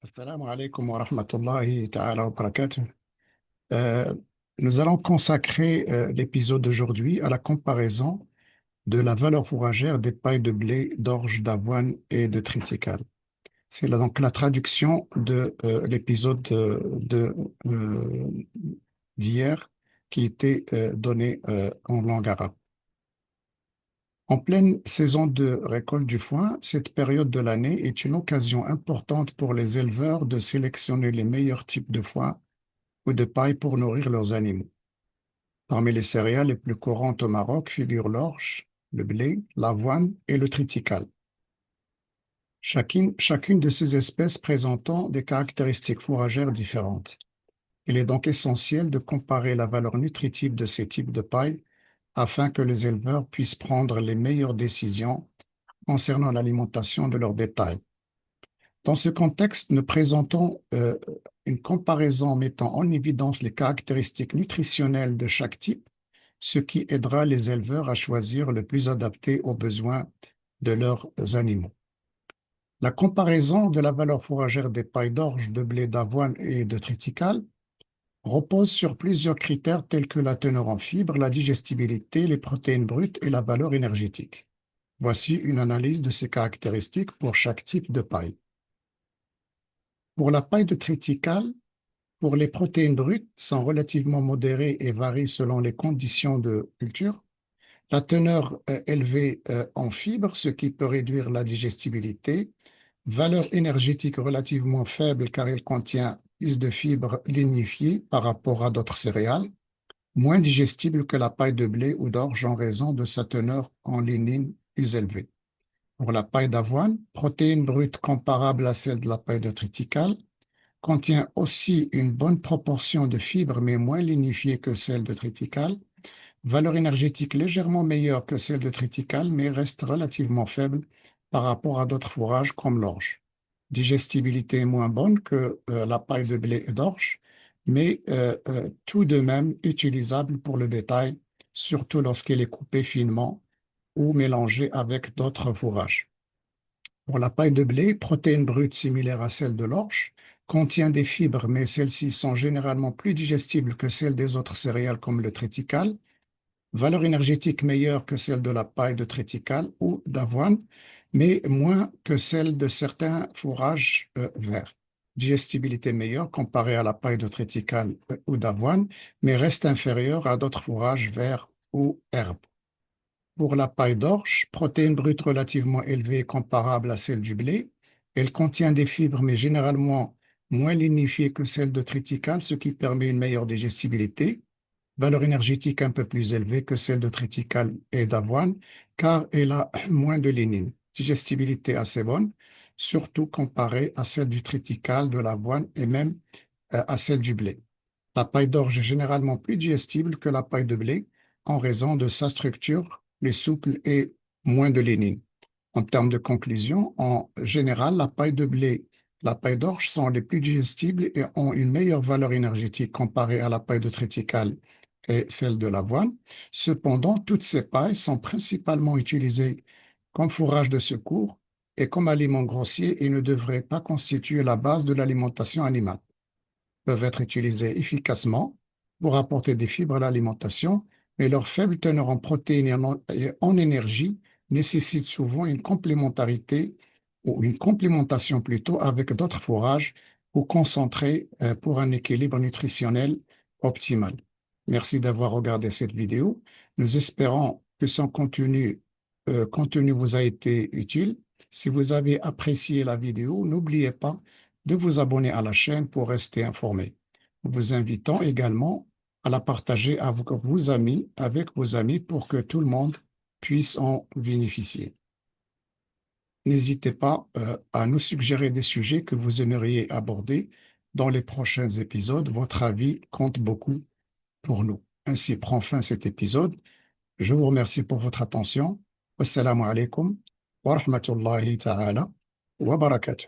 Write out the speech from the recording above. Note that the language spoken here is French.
Assalamu alaikum wa rahmatullahi ta'ala wa barakatuh. Euh, Nous allons consacrer l'épisode d'aujourd'hui à la comparaison de la valeur fourragère des pailles de blé, d'orge, d'avoine et de triticale. C'est donc la traduction de l'épisode d'hier qui était donné en langue arabe. En pleine saison de récolte du foin, cette période de l'année est une occasion importante pour les éleveurs de sélectionner les meilleurs types de foin ou de paille pour nourrir leurs animaux. Parmi les céréales les plus courantes au Maroc figurent l'orge, le blé, l'avoine et le triticale. Chacune de ces espèces présentant des caractéristiques fourragères différentes. Il est donc essentiel de comparer la valeur nutritive de ces types de paille afin que les éleveurs puissent prendre les meilleures décisions concernant l'alimentation de leurs bétail. Dans ce contexte, nous présentons une comparaison mettant en évidence les caractéristiques nutritionnelles de chaque type, ce qui aidera les éleveurs à choisir le plus adapté aux besoins de leurs animaux. La comparaison de la valeur fourragère des pailles d'orge, de blé, d'avoine et de triticale repose sur plusieurs critères tels que la teneur en fibres, la digestibilité, les protéines brutes et la valeur énergétique. Voici une analyse de ces caractéristiques pour chaque type de paille. Pour la paille de triticale, pour les protéines brutes sont relativement modérées et varient selon les conditions de culture. La teneur élevée en fibres, ce qui peut réduire la digestibilité. Valeur énergétique relativement faible car elle contient plus de fibres lignifiées par rapport à d'autres céréales. Moins digestible que la paille de blé ou d'orge en raison de sa teneur en lignine plus élevée. Pour la paille d'avoine, protéines brutes comparables à celles de la paille de triticale, contient aussi une bonne proportion de fibres mais moins lignifiées que celle de triticale, valeur énergétique légèrement meilleure que celle de triticale mais reste relativement faible par rapport à d'autres fourrages comme l'orge. Digestibilité moins bonne que la paille de blé et d'orge, mais tout de même utilisable pour le bétail, surtout lorsqu'elle est coupée finement ou mélangée avec d'autres fourrages. Pour la paille de blé, protéines brutes similaires à celles de l'orge, contient des fibres, mais celles-ci sont généralement plus digestibles que celles des autres céréales comme le triticale. Valeur énergétique meilleure que celle de la paille de triticale ou d'avoine, mais moins que celle de certains fourrages verts. Digestibilité meilleure comparée à la paille de triticale ou d'avoine, mais reste inférieure à d'autres fourrages verts ou herbes. Pour la paille d'orge, protéines brutes relativement élevées comparables à celles du blé. Elle contient des fibres, mais généralement moins lignifiées que celles de triticale, ce qui permet une meilleure digestibilité. Valeur énergétique un peu plus élevée que celle de triticale et d'avoine, car elle a moins de lignine. Digestibilité assez bonne, surtout comparée à celle du triticale, de l'avoine et même à celle du blé. La paille d'orge est généralement plus digestible que la paille de blé en raison de sa structure plus souple et moins de lignine. En termes de conclusion, en général, la paille de blé, la paille d'orge sont les plus digestibles et ont une meilleure valeur énergétique comparée à la paille de triticale et celle de l'avoine. Cependant, toutes ces pailles sont principalement utilisées comme fourrage de secours et comme aliment grossier et ne devraient pas constituer la base de l'alimentation animale. Peuvent être utilisées efficacement pour apporter des fibres à l'alimentation, mais leur faible teneur en protéines et en énergie nécessite souvent une complémentarité ou une complémentation plutôt avec d'autres fourrages ou concentrés pour un équilibre nutritionnel optimal. Merci d'avoir regardé cette vidéo. Nous espérons que son contenu vous a été utile. Si vous avez apprécié la vidéo, n'oubliez pas de vous abonner à la chaîne pour rester informé. Nous vous invitons également à la partager avec vos amis pour que tout le monde puisse en bénéficier. N'hésitez pas à nous suggérer des sujets que vous aimeriez aborder dans les prochains épisodes. Votre avis compte beaucoup pour nous. Ainsi prend fin cet épisode. Je vous remercie pour votre attention. Wassalamu alaikum wa rahmatullahi ta'ala wa barakatuh.